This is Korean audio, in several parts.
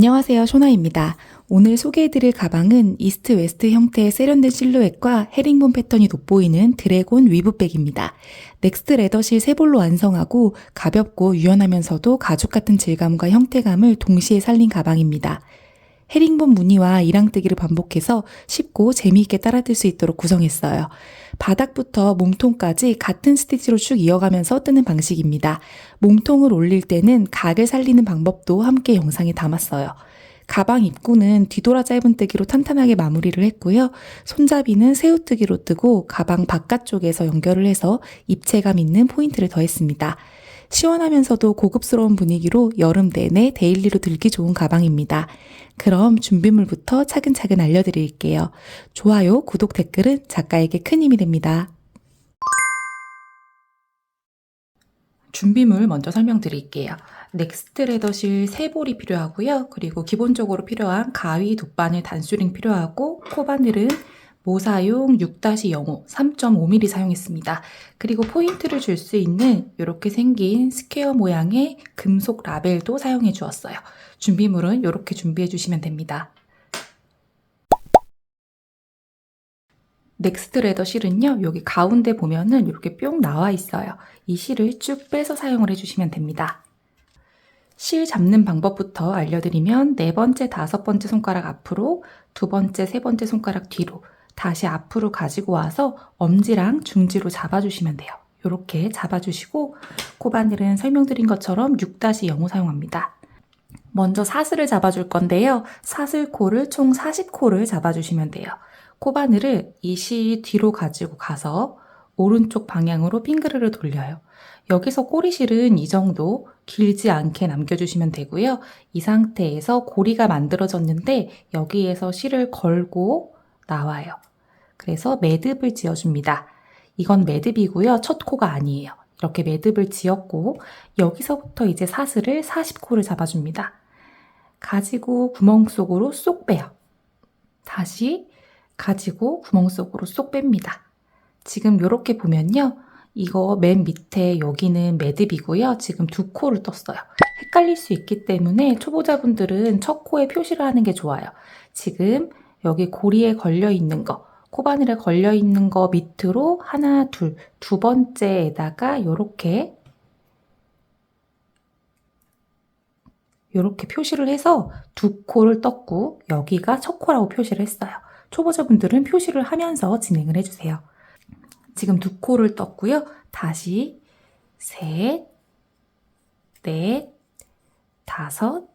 안녕하세요, 쇼나입니다. 오늘 소개해드릴 가방은 이스트 웨스트 형태의 세련된 실루엣과 헤링본 패턴이 돋보이는 드래곤 위브백입니다. 넥스트 레더실 세볼로 완성하고 가볍고 유연하면서도 가죽 같은 질감과 형태감을 동시에 살린 가방입니다. 헤링본 무늬와 이랑뜨기를 반복해서 쉽고 재미있게 따라뜰 수 있도록 구성했어요. 바닥부터 몸통까지 같은 스티치로 쭉 이어가면서 뜨는 방식입니다. 몸통을 올릴 때는 각을 살리는 방법도 함께 영상에 담았어요. 가방 입구는 뒤돌아 짧은뜨기로 탄탄하게 마무리를 했고요. 손잡이는 새우뜨기로 뜨고 가방 바깥쪽에서 연결을 해서 입체감 있는 포인트를 더했습니다. 시원하면서도 고급스러운 분위기로 여름 내내 데일리로 들기 좋은 가방입니다. 그럼 준비물부터 차근차근 알려드릴게요. 좋아요, 구독, 댓글은 작가에게 큰 힘이 됩니다. 준비물 먼저 설명드릴게요. 넥스트 레더실 3볼이 필요하고요. 그리고 기본적으로 필요한 가위, 돗바늘, 단수링 필요하고 코바늘은 모사용 6-05 3.5mm 사용했습니다. 그리고 포인트를 줄 수 있는 이렇게 생긴 스퀘어 모양의 금속 라벨도 사용해 주었어요. 준비물은 이렇게 준비해 주시면 됩니다. 넥스트 레더 실은요, 여기 가운데 보면은 이렇게 뿅 나와 있어요. 이 실을 쭉 빼서 사용을 해주시면 됩니다. 실 잡는 방법부터 알려드리면 4번째, 5번째 손가락 앞으로, 2번째, 3번째 손가락 뒤로 다시 앞으로 가지고 와서 엄지랑 중지로 잡아주시면 돼요. 이렇게 잡아주시고 코바늘은 설명드린 것처럼 6-05 사용합니다. 먼저 사슬을 잡아줄 건데요. 사슬코를 총 40코를 잡아주시면 돼요. 코바늘을 이 실 뒤로 가지고 가서 오른쪽 방향으로 핑그르르 돌려요. 여기서 꼬리실은 이 정도 길지 않게 남겨주시면 되고요. 이 상태에서 고리가 만들어졌는데 여기에서 실을 걸고 나와요. 그래서 매듭을 지어줍니다. 이건 매듭이고요. 첫 코가 아니에요. 이렇게 매듭을 지었고 여기서부터 이제 사슬을 40코를 잡아줍니다. 가지고 구멍 속으로 쏙 빼요. 다시 가지고 구멍 속으로 쏙 뺍니다. 지금 이렇게 보면요. 이거 맨 밑에 여기는 매듭이고요. 지금 2코를 떴어요. 헷갈릴 수 있기 때문에 초보자분들은 첫 코에 표시를 하는 게 좋아요. 지금 여기 고리에 걸려있는 거, 코바늘에 걸려있는 거 밑으로 하나, 둘, 2번째에다가 이렇게 표시를 해서 2코를 떴고 여기가 첫 코라고 표시를 했어요. 초보자분들은 표시를 하면서 진행을 해주세요. 지금 2코를 떴고요. 다시 셋, 넷, 다섯,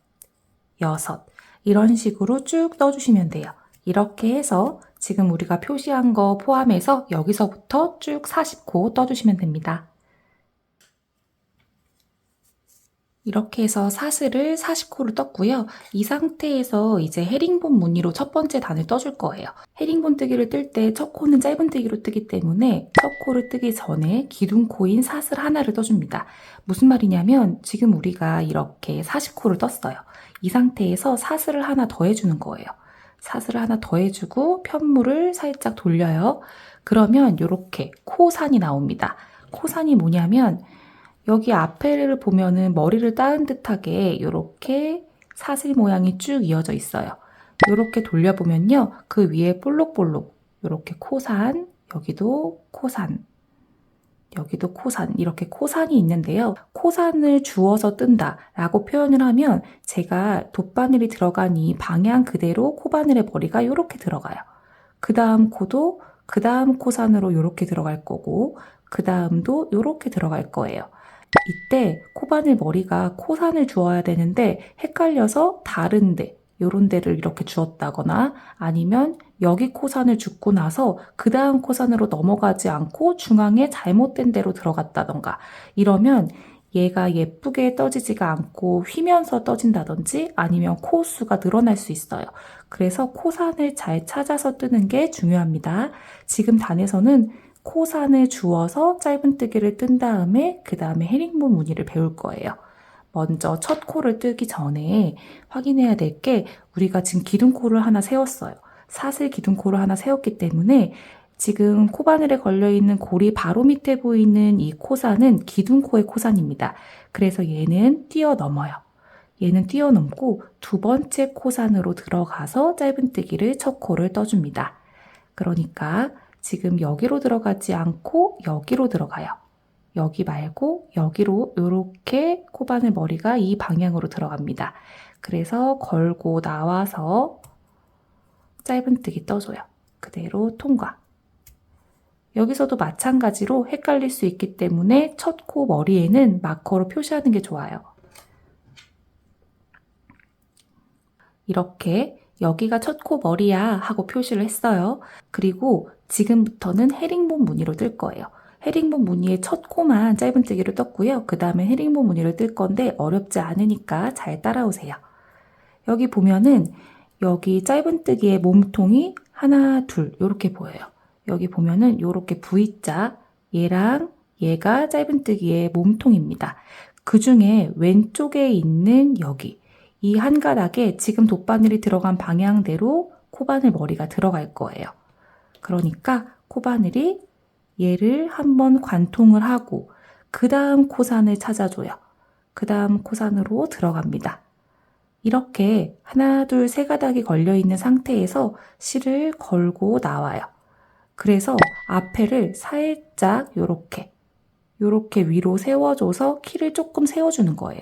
여섯 이런 식으로 쭉 떠주시면 돼요. 이렇게 해서 지금 우리가 표시한 거 포함해서 여기서부터 쭉 40코 떠주시면 됩니다. 이렇게 해서 사슬을 40코를 떴고요. 이 상태에서 이제 헤링본 무늬로 첫 번째 단을 떠줄 거예요. 헤링본 뜨기를 뜰 때 첫 코는 짧은 뜨기로 뜨기 때문에 첫 코를 뜨기 전에 기둥코인 사슬 하나를 떠줍니다. 무슨 말이냐면 지금 우리가 이렇게 40코를 떴어요. 이 상태에서 사슬을 하나 더 해주는 거예요. 사슬을 하나 더 해주고 편물을 살짝 돌려요. 그러면 이렇게 코산이 나옵니다. 코산이 뭐냐면 여기 앞에를 보면은 머리를 따은 듯하게 이렇게 사슬 모양이 쭉 이어져 있어요. 이렇게 돌려보면요. 그 위에 볼록볼록 이렇게 코산, 여기도 코산, 여기도 코산, 이렇게 코산이 있는데요. 코산을 주워서 뜬다 라고 표현을 하면 제가 돗바늘이 들어간 이 방향 그대로 코바늘의 머리가 이렇게 들어가요. 그 다음 코도 그 다음 코산으로 이렇게 들어갈 거고 그 다음도 이렇게 들어갈 거예요. 이때 코바늘 머리가 코산을 주어야 되는데 헷갈려서 다른데 요런 데를 이렇게 주었다거나 아니면 여기 코산을 줍고 나서 그 다음 코산으로 넘어가지 않고 중앙에 잘못된 데로 들어갔다던가 이러면 얘가 예쁘게 떠지지가 않고 휘면서 떠진다든지 아니면 코수가 늘어날 수 있어요. 그래서 코산을 잘 찾아서 뜨는 게 중요합니다. 지금 단에서는 코산을 주어서 짧은뜨기를 뜬 다음에 그 다음에 헤링본 무늬를 배울 거예요. 먼저 첫 코를 뜨기 전에 확인해야 될 게 우리가 지금 기둥코를 하나 세웠어요. 사슬 기둥코를 하나 세웠기 때문에 지금 코바늘에 걸려있는 고리 바로 밑에 보이는 이 코산은 기둥코의 코산입니다. 그래서 얘는 뛰어넘어요. 얘는 뛰어넘고 두 번째 코산으로 들어가서 짧은뜨기를 첫 코를 떠줍니다. 그러니까 지금 여기로 들어가지 않고 여기로 들어가요. 여기 말고 여기로 이렇게 코바늘 머리가 이 방향으로 들어갑니다. 그래서 걸고 나와서 짧은뜨기 떠줘요. 그대로 통과. 여기서도 마찬가지로 헷갈릴 수 있기 때문에 첫 코 머리에는 마커로 표시하는 게 좋아요. 이렇게 여기가 첫 코 머리야 하고 표시를 했어요. 그리고 지금부터는 헤링본 무늬로 뜰 거예요. 헤링본 무늬의 첫 코만 짧은뜨기로 떴고요. 그 다음에 헤링본 무늬를 뜰 건데 어렵지 않으니까 잘 따라오세요. 여기 보면은 여기 짧은뜨기의 몸통이 하나, 둘 이렇게 보여요. 여기 보면은 이렇게 V자, 얘랑 얘가 짧은뜨기의 몸통입니다. 그 중에 왼쪽에 있는 여기 이 한 가닥에 지금 돗바늘이 들어간 방향대로 코바늘 머리가 들어갈 거예요. 그러니까 코바늘이 얘를 한번 관통을 하고 그 다음 코산을 찾아줘요. 그 다음 코산으로 들어갑니다. 이렇게 하나, 둘, 세 가닥이 걸려있는 상태에서 실을 걸고 나와요. 그래서 앞에를 살짝 요렇게 위로 세워줘서 키를 조금 세워주는 거예요.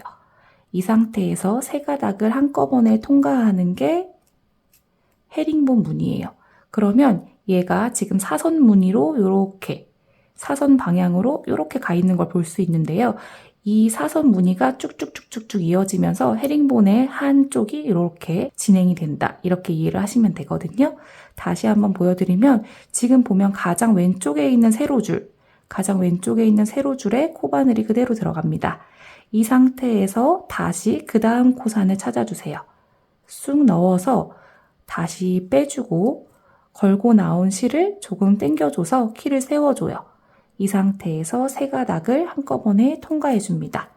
이 상태에서 세 가닥을 한꺼번에 통과하는 게 헤링본 무늬예요. 그러면 얘가 지금 사선 무늬로 이렇게 사선 방향으로 이렇게 가 있는 걸 볼 수 있는데요. 이 사선 무늬가 쭉쭉쭉쭉쭉 이어지면서 헤링본의 한쪽이 이렇게 진행이 된다. 이렇게 이해를 하시면 되거든요. 다시 한번 보여드리면 지금 보면 가장 왼쪽에 있는 세로줄, 가장 왼쪽에 있는 세로줄에 코바늘이 그대로 들어갑니다. 이 상태에서 다시 그 다음 코산을 찾아주세요. 쑥 넣어서 다시 빼주고 걸고 나온 실을 조금 당겨줘서 키를 세워줘요. 이 상태에서 세 가닥을 한꺼번에 통과해 줍니다.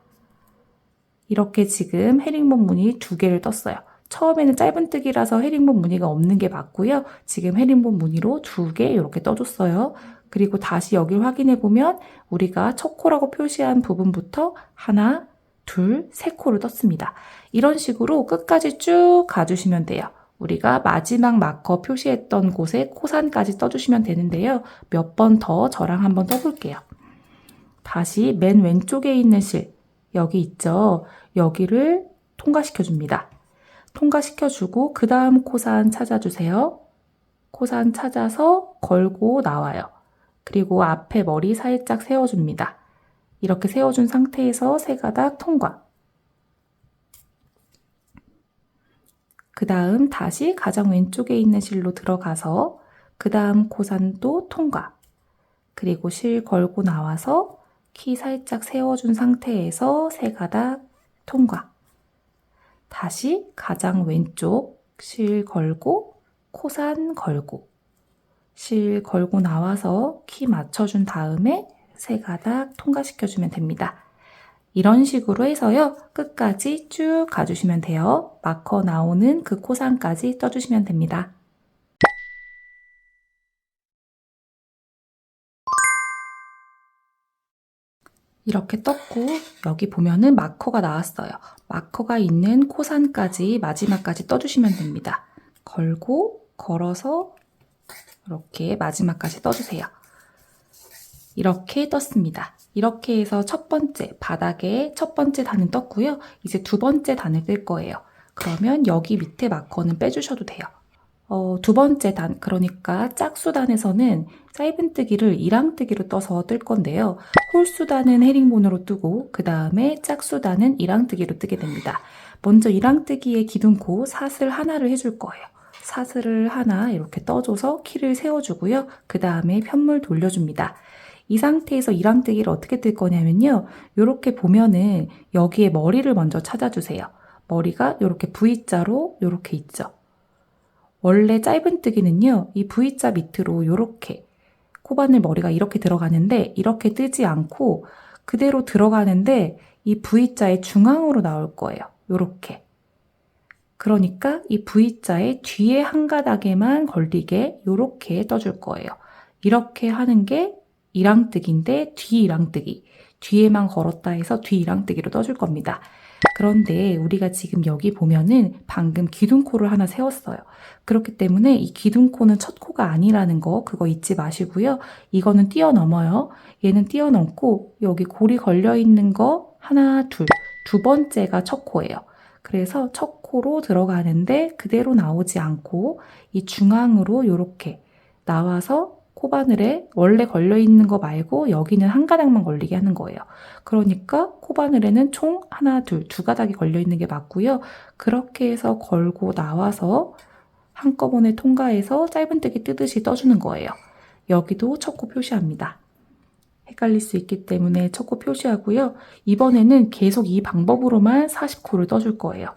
이렇게 지금 헤링본 무늬 두 개를 떴어요. 처음에는 짧은뜨기라서 헤링본 무늬가 없는 게 맞고요. 지금 헤링본 무늬로 두 개 이렇게 떠줬어요. 그리고 다시 여기를 확인해 보면 우리가 첫 코라고 표시한 부분부터 하나, 둘, 세 코를 떴습니다. 이런 식으로 끝까지 쭉 가주시면 돼요. 우리가 마지막 마커 표시했던 곳에 코산까지 떠주시면 되는데요. 몇 번 더 저랑 한번 떠볼게요. 다시 맨 왼쪽에 있는 실, 여기 있죠? 여기를 통과시켜줍니다. 통과시켜주고 그 다음 코산 찾아주세요. 코산 찾아서 걸고 나와요. 그리고 앞에 머리 살짝 세워줍니다. 이렇게 세워준 상태에서 세 가닥 통과. 그 다음 다시 가장 왼쪽에 있는 실로 들어가서 그 다음 코산도 통과. 그리고 실 걸고 나와서 키 살짝 세워준 상태에서 세 가닥 통과. 다시 가장 왼쪽 실 걸고 코산 걸고 실 걸고 나와서 키 맞춰준 다음에 세 가닥 통과시켜주면 됩니다. 이런 식으로 해서요. 끝까지 쭉 가주시면 돼요. 마커 나오는 그 코산까지 떠주시면 됩니다. 이렇게 떴고 여기 보면은 마커가 나왔어요. 마커가 있는 코산까지 마지막까지 떠주시면 됩니다. 걸고 걸어서 이렇게 마지막까지 떠주세요. 이렇게 떴습니다. 이렇게 해서 첫 번째 바닥에 첫 번째 단은 떴고요. 이제 두 번째 단을 뜰 거예요. 그러면 여기 밑에 마커는 빼주셔도 돼요. 두 번째 단, 그러니까 짝수단에서는 짧은뜨기를 이랑뜨기로 떠서 뜰 건데요. 홀수단은 헤링본으로 뜨고 그 다음에 짝수단은 이랑뜨기로 뜨게 됩니다. 먼저 이랑뜨기의 기둥코 사슬 하나를 해줄 거예요. 사슬을 하나 이렇게 떠줘서 키를 세워주고요. 그 다음에 편물 돌려줍니다. 이 상태에서 이랑뜨기를 어떻게 뜰 거냐면요. 이렇게 보면은 여기에 머리를 먼저 찾아주세요. 머리가 이렇게 V자로 이렇게 있죠. 원래 짧은뜨기는요. 이 V자 밑으로 이렇게 코바늘 머리가 이렇게 들어가는데 이렇게 뜨지 않고 그대로 들어가는데 이 V자의 중앙으로 나올 거예요. 이렇게. 그러니까 이 V자의 뒤에 한 가닥에만 걸리게 이렇게 떠줄 거예요. 이렇게 하는 게 이랑뜨기인데 뒤 이랑뜨기. 뒤에만 걸었다 해서 뒤 이랑뜨기로 떠줄 겁니다. 그런데 우리가 지금 여기 보면은 방금 기둥코를 하나 세웠어요. 그렇기 때문에 이 기둥코는 첫 코가 아니라는 거 그거 잊지 마시고요. 이거는 뛰어넘어요. 얘는 뛰어넘고 여기 골이 걸려있는 거 하나, 둘. 두 번째가 첫 코예요. 그래서 첫 코로 들어가는데 그대로 나오지 않고 이 중앙으로 이렇게 나와서 코바늘에 원래 걸려있는 거 말고 여기는 한 가닥만 걸리게 하는 거예요. 그러니까 코바늘에는 총 하나, 둘, 두 가닥이 걸려있는 게 맞고요. 그렇게 해서 걸고 나와서 한꺼번에 통과해서 짧은뜨기 뜨듯이 떠주는 거예요. 여기도 첫 코 표시합니다. 헷갈릴 수 있기 때문에 첫 코 표시하고요. 이번에는 계속 이 방법으로만 40코를 떠줄 거예요.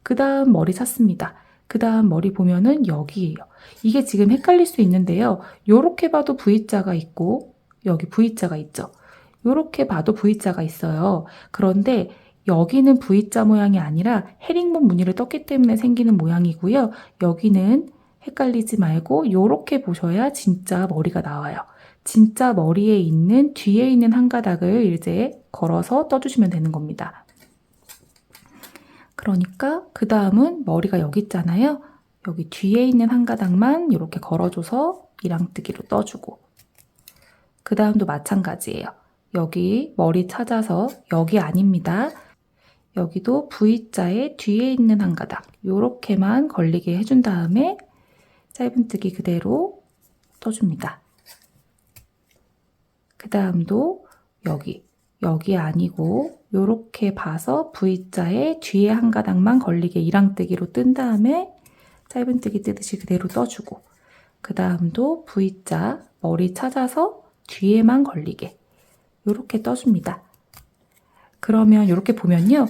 그 다음 머리 찾습니다. 그 다음 머리 보면은 여기예요. 이게 지금 헷갈릴 수 있는데요. 요렇게 봐도 V자가 있고 여기 V자가 있죠. 요렇게 봐도 V자가 있어요. 그런데 여기는 V자 모양이 아니라 헤링본 무늬를 떴기 때문에 생기는 모양이고요. 여기는 헷갈리지 말고 요렇게 보셔야 진짜 머리가 나와요. 진짜 머리에 있는 뒤에 있는 한 가닥을 이제 걸어서 떠주시면 되는 겁니다. 그러니까 그 다음은 머리가 여기 있잖아요. 여기 뒤에 있는 한 가닥만 이렇게 걸어줘서 이랑뜨기로 떠주고 그 다음도 마찬가지예요. 여기 머리 찾아서 여기 아닙니다. 여기도 V자의 뒤에 있는 한 가닥 이렇게만 걸리게 해준 다음에 짧은뜨기 그대로 떠줍니다. 그 다음도 여기 아니고 이렇게 봐서 V자의 뒤에 한 가닥만 걸리게 이랑뜨기로 뜬 다음에 짧은뜨기 뜨듯이 그대로 떠주고 그 다음도 V자 머리 찾아서 뒤에만 걸리게 이렇게 떠줍니다. 그러면 이렇게 보면요.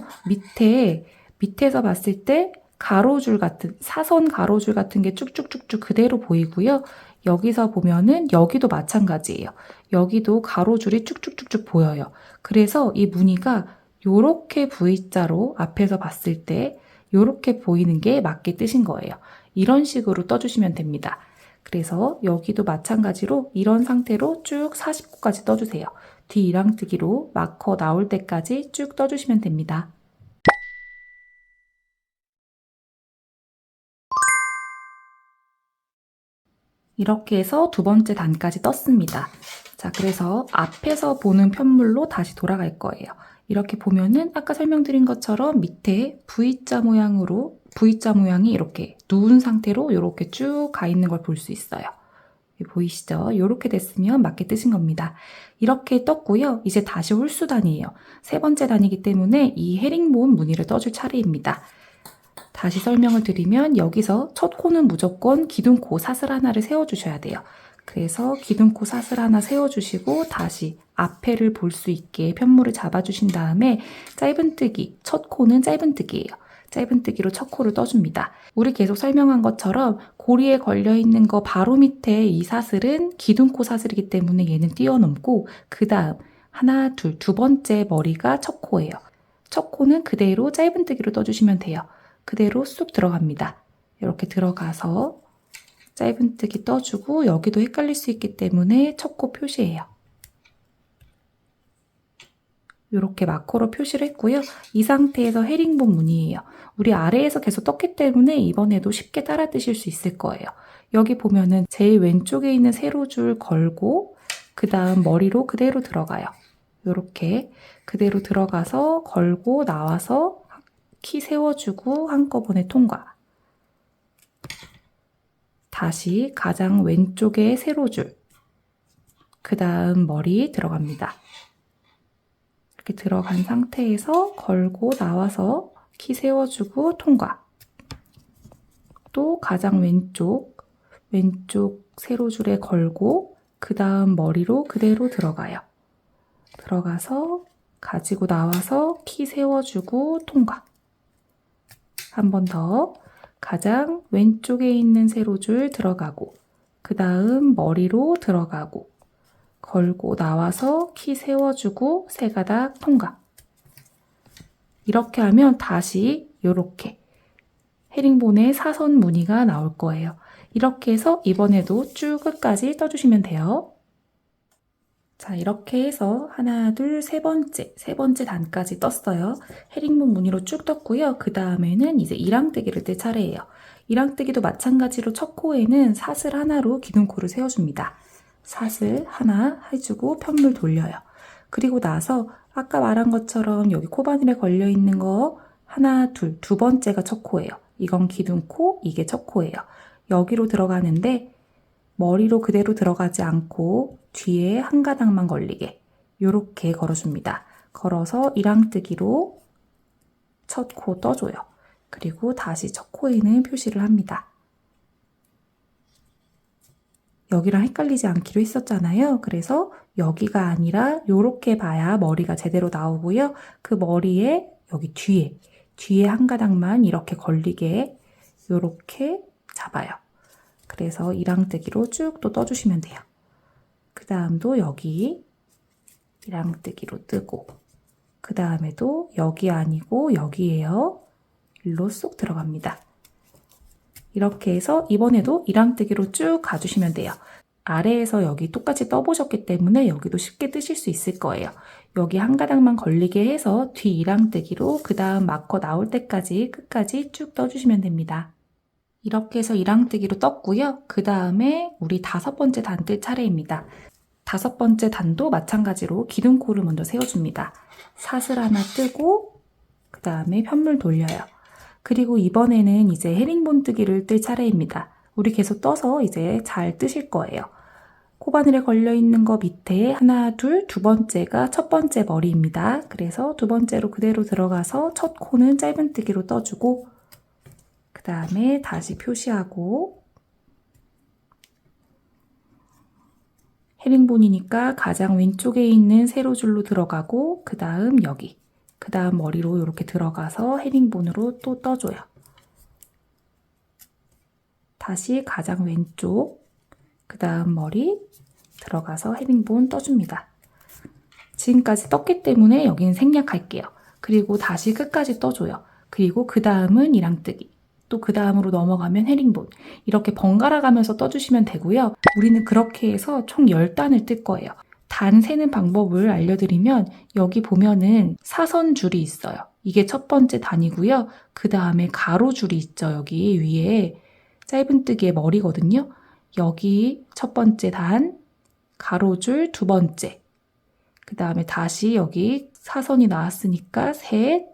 밑에서 봤을 때 가로줄 같은 사선 가로줄 같은 게 쭉쭉쭉쭉 그대로 보이고요. 여기서 보면은 여기도 마찬가지예요. 여기도 가로줄이 쭉쭉쭉쭉 보여요. 그래서 이 무늬가 요렇게 V자로 앞에서 봤을 때 요렇게 보이는 게 맞게 뜨신 거예요. 이런 식으로 떠주시면 됩니다. 그래서 여기도 마찬가지로 이런 상태로 쭉 40코까지 떠주세요. 뒤 이랑뜨기로 마커 나올 때까지 쭉 떠주시면 됩니다. 이렇게 해서 두 번째 단까지 떴습니다. 자, 그래서 앞에서 보는 편물로 다시 돌아갈 거예요. 이렇게 보면은 아까 설명드린 것처럼 밑에 V자 모양이 이렇게 누운 상태로 이렇게 쭉 가 있는 걸 볼 수 있어요. 보이시죠? 이렇게 됐으면 맞게 뜨신 겁니다. 이렇게 떴고요. 이제 다시 홀수단이에요. 세 번째 단이기 때문에 이 헤링본 무늬를 떠줄 차례입니다. 다시 설명을 드리면 여기서 첫 코는 무조건 기둥코 사슬 하나를 세워주셔야 돼요. 그래서 기둥코 사슬 하나 세워주시고 다시 앞에를 볼 수 있게 편물을 잡아주신 다음에 짧은뜨기, 첫 코는 짧은뜨기예요. 짧은뜨기로 첫 코를 떠줍니다. 우리 계속 설명한 것처럼 고리에 걸려있는 거 바로 밑에 이 사슬은 기둥코 사슬이기 때문에 얘는 뛰어넘고 그 다음 하나, 둘, 두 번째 머리가 첫 코예요. 첫 코는 그대로 짧은뜨기로 떠주시면 돼요. 그대로 쑥 들어갑니다. 이렇게 들어가서 짧은뜨기 떠주고 여기도 헷갈릴 수 있기 때문에 첫 코 표시해요. 이렇게 마커로 표시를 했고요. 이 상태에서 헤링본 무늬예요. 우리 아래에서 계속 떴기 때문에 이번에도 쉽게 따라 뜨실 수 있을 거예요. 여기 보면은 제일 왼쪽에 있는 세로줄 걸고 그 다음 머리로 그대로 들어가요. 이렇게 그대로 들어가서 걸고 나와서 키 세워주고 한꺼번에 통과. 다시 가장 왼쪽에 세로줄, 그 다음 머리 들어갑니다. 이렇게 들어간 상태에서 걸고 나와서 키 세워주고 통과. 또 가장 왼쪽 세로줄에 걸고 그 다음 머리로 그대로 들어가요. 들어가서 가지고 나와서 키 세워주고 통과. 한 번 더 가장 왼쪽에 있는 세로줄 들어가고 그 다음 머리로 들어가고 걸고 나와서 키 세워주고 세 가닥 통과. 이렇게 하면 다시 이렇게 헤링본의 사선 무늬가 나올 거예요. 이렇게 해서 이번에도 쭉 끝까지 떠주시면 돼요. 자, 이렇게 해서 하나, 둘, 세 번째 단까지 떴어요. 헤링본 무늬로 쭉 떴고요. 그 다음에는 이제 이랑뜨기를 뜰 차례예요. 이랑뜨기도 마찬가지로 첫 코에는 사슬 하나로 기둥코를 세워줍니다. 사슬 하나 해주고 편물 돌려요. 그리고 나서 아까 말한 것처럼 여기 코바늘에 걸려있는 거 하나, 둘, 두 번째가 첫 코예요. 이건 기둥코, 이게 첫 코예요. 여기로 들어가는데 머리로 그대로 들어가지 않고 뒤에 한 가닥만 걸리게 이렇게 걸어줍니다. 걸어서 이랑뜨기로 첫 코 떠줘요. 그리고 다시 첫 코에는 표시를 합니다. 여기랑 헷갈리지 않기로 했었잖아요. 그래서 여기가 아니라 이렇게 봐야 머리가 제대로 나오고요. 그 머리에 여기 뒤에 한 가닥만 이렇게 걸리게 이렇게 잡아요. 그래서 이랑뜨기로 쭉 또 떠주시면 돼요. 그 다음도 여기 이랑뜨기로 뜨고 그 다음에도 여기 아니고 여기에요. 일로 쏙 들어갑니다. 이렇게 해서 이번에도 이랑뜨기로 쭉 가주시면 돼요. 아래에서 여기 똑같이 떠보셨기 때문에 여기도 쉽게 뜨실 수 있을 거예요. 여기 한 가닥만 걸리게 해서 뒤 이랑뜨기로 그 다음 마커 나올 때까지 끝까지 쭉 떠주시면 됩니다. 이렇게 해서 이랑뜨기로 떴고요. 그 다음에 우리 5번째 단 뜰 차례입니다. 5번째 단도 마찬가지로 기둥코를 먼저 세워줍니다. 사슬 하나 뜨고 그 다음에 편물 돌려요. 그리고 이번에는 이제 헤링본 뜨기를 뜰 차례입니다. 우리 계속 떠서 이제 잘 뜨실 거예요. 코바늘에 걸려있는 거 밑에 하나, 둘, 두 번째가 첫 번째 머리입니다. 그래서 두 번째로 그대로 들어가서 첫 코는 짧은뜨기로 떠주고 그 다음에 다시 표시하고 헤링본이니까 가장 왼쪽에 있는 세로줄로 들어가고 그 다음 여기 그 다음 머리로 이렇게 들어가서 헤링본으로 또 떠줘요. 다시 가장 왼쪽 그 다음 머리 들어가서 헤링본 떠줍니다. 지금까지 떴기 때문에 여기는 생략할게요. 그리고 다시 끝까지 떠줘요. 그리고 그 다음은 이랑뜨기 또 그 다음으로 넘어가면 헤링본 이렇게 번갈아 가면서 떠주시면 되고요. 우리는 그렇게 해서 총 10단을 뜰 거예요. 단 세는 방법을 알려드리면 여기 보면은 사선줄이 있어요. 이게 첫 번째 단이고요. 그 다음에 가로줄이 있죠. 여기 위에 짧은뜨기의 머리거든요. 여기 첫 번째 단, 가로줄 두 번째 그 다음에 다시 여기 사선이 나왔으니까 셋,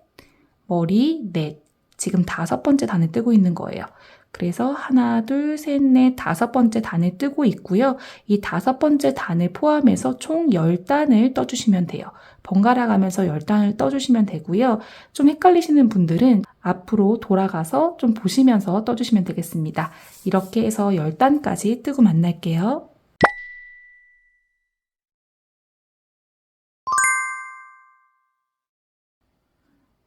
머리 넷 지금 5번째 단을 뜨고 있는 거예요. 그래서 하나, 둘, 셋, 넷, 5번째 단을 뜨고 있고요. 이 5번째 단을 포함해서 총 10단을 떠주시면 돼요. 번갈아 가면서 10단을 떠주시면 되고요. 좀 헷갈리시는 분들은 앞으로 돌아가서 좀 보시면서 떠주시면 되겠습니다. 이렇게 해서 10단까지 뜨고 만날게요.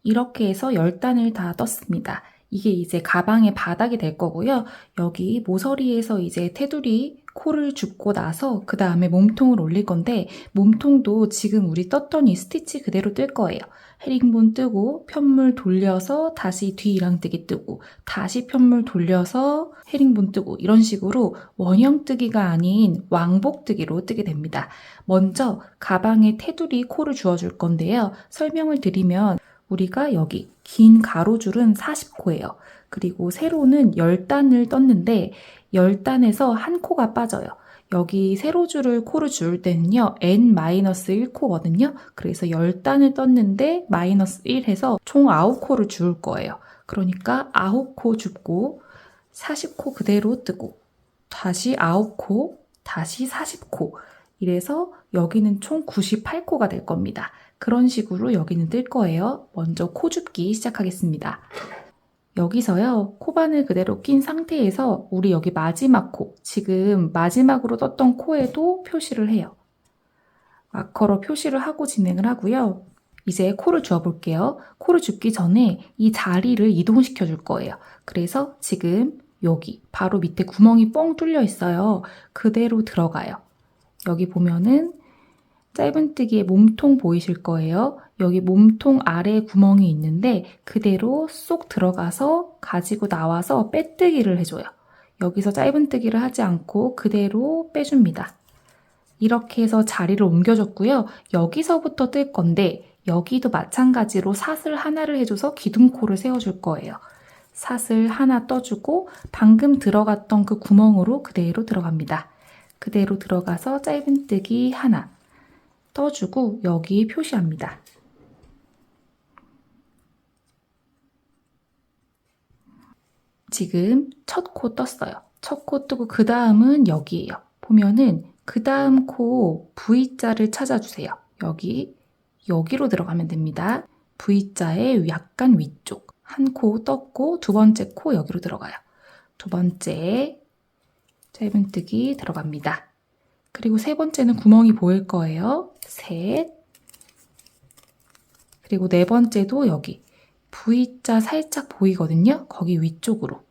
이렇게 해서 10단을 다 떴습니다. 이게 이제 가방의 바닥이 될 거고요. 여기 모서리에서 이제 테두리 코를 줍고 나서 그 다음에 몸통을 올릴 건데 몸통도 지금 우리 떴던 이 스티치 그대로 뜰 거예요. 헤링본 뜨고 편물 돌려서 다시 뒤 이랑뜨기 뜨고 다시 편물 돌려서 헤링본 뜨고 이런 식으로 원형 뜨기가 아닌 왕복 뜨기로 뜨게 됩니다. 먼저 가방에 테두리 코를 주어줄 건데요. 설명을 드리면 우리가 여기 긴 가로줄은 40코예요. 그리고 세로는 10단을 떴는데 10단에서 한 코가 빠져요. 여기 세로줄을 코를 줄 때는요. n-1코거든요. 그래서 10단을 떴는데 마이너스 1 해서 총 9코를 줄 거예요. 그러니까 9코 줍고 40코 그대로 뜨고 다시 9코, 다시 40코 이래서 여기는 총 98코가 될 겁니다. 그런 식으로 여기는 뜰 거예요. 먼저 코 줍기 시작하겠습니다. 여기서요. 코바늘 그대로 낀 상태에서 우리 여기 마지막 코, 지금 마지막으로 떴던 코에도 표시를 해요. 마커로 표시를 하고 진행을 하고요. 이제 코를 주어 볼게요. 코를 줍기 전에 이 자리를 이동시켜 줄 거예요. 그래서 지금 여기 바로 밑에 구멍이 뻥 뚫려 있어요. 그대로 들어가요. 여기 보면은 짧은뜨기의 몸통 보이실 거예요. 여기 몸통 아래에 구멍이 있는데 그대로 쏙 들어가서 가지고 나와서 빼뜨기를 해줘요. 여기서 짧은뜨기를 하지 않고 그대로 빼줍니다. 이렇게 해서 자리를 옮겨줬고요. 여기서부터 뜰 건데 여기도 마찬가지로 사슬 하나를 해줘서 기둥코를 세워줄 거예요. 사슬 하나 떠주고 방금 들어갔던 그 구멍으로 그대로 들어갑니다. 그대로 들어가서 짧은뜨기 하나 떠주고 여기 표시합니다. 지금 첫 코 떴어요. 첫 코 뜨고 그 다음은 여기예요. 보면은 그 다음 코 V자를 찾아주세요. 여기로 들어가면 됩니다. V자의 약간 위쪽. 한 코 떴고 두 번째 코 여기로 들어가요. 두 번째 짧은뜨기 들어갑니다. 그리고 세 번째는 구멍이 보일 거예요. 셋. 그리고 네 번째도 여기 V자 살짝 보이거든요. 거기 위쪽으로.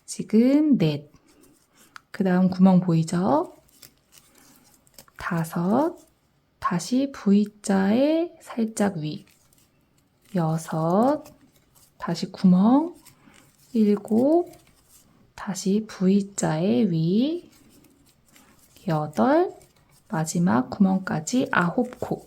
지금 넷. 그 다음 구멍 보이죠? 다섯. 다시 V자의 살짝 위. 여섯. 다시 구멍. 일곱. 다시 V자의 위. 여덟. 마지막 구멍까지 9코.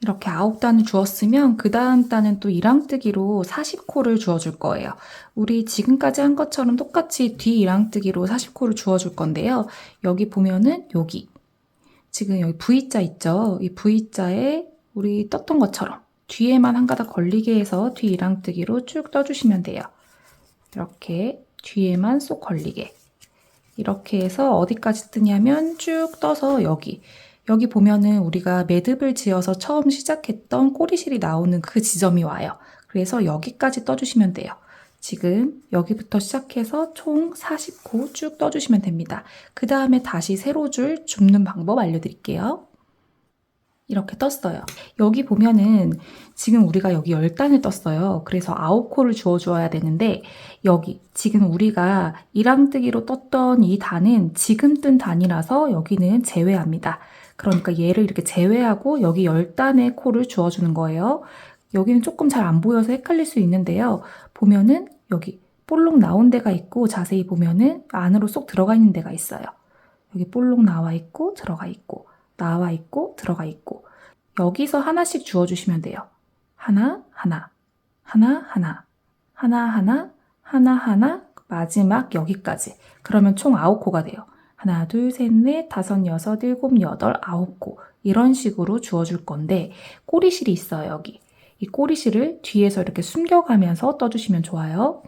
이렇게 9단을 주었으면 그 다음 단은 또 1랑뜨기로 40코를 주어줄 거예요. 우리 지금까지 한 것처럼 똑같이 뒤 1랑뜨기로 40코를 주어줄 건데요. 여기 보면은 지금 여기 V자 있죠? 이 V자에 우리 떴던 것처럼 뒤에만 한 가닥 걸리게 해서 뒤 1랑뜨기로 쭉 떠주시면 돼요. 이렇게 뒤에만 쏙 걸리게. 이렇게 해서 어디까지 뜨냐면 쭉 떠서 여기 보면은 우리가 매듭을 지어서 처음 시작했던 꼬리실이 나오는 그 지점이 와요. 그래서 여기까지 떠주시면 돼요. 지금 여기부터 시작해서 총 40코 쭉 떠주시면 됩니다. 그 다음에 다시 세로줄 줍는 방법 알려드릴게요. 이렇게 떴어요. 여기 보면은 지금 우리가 여기 10단을 떴어요. 그래서 9코를 주어줘야 되는데 여기 지금 우리가 1랑뜨기로 떴던 이 단은 지금 뜬 단이라서 여기는 제외합니다. 그러니까 얘를 이렇게 제외하고 여기 10단의 코를 주어주는 거예요. 여기는 조금 잘 안 보여서 헷갈릴 수 있는데요. 보면은 여기 볼록 나온 데가 있고 자세히 보면은 안으로 쏙 들어가 있는 데가 있어요. 여기 볼록 나와 있고 들어가 있고 나와 있고 들어가 있고 여기서 하나씩 주어주시면 돼요. 하나, 하나, 하나, 하나, 하나, 하나, 하나, 하나, 마지막 여기까지. 그러면 총 9코가 돼요. 하나, 둘, 셋, 넷, 다섯, 여섯, 일곱, 여덟, 9코. 이런 식으로 주어줄 건데 꼬리실이 있어요, 여기. 이 꼬리실을 뒤에서 이렇게 숨겨가면서 떠주시면 좋아요.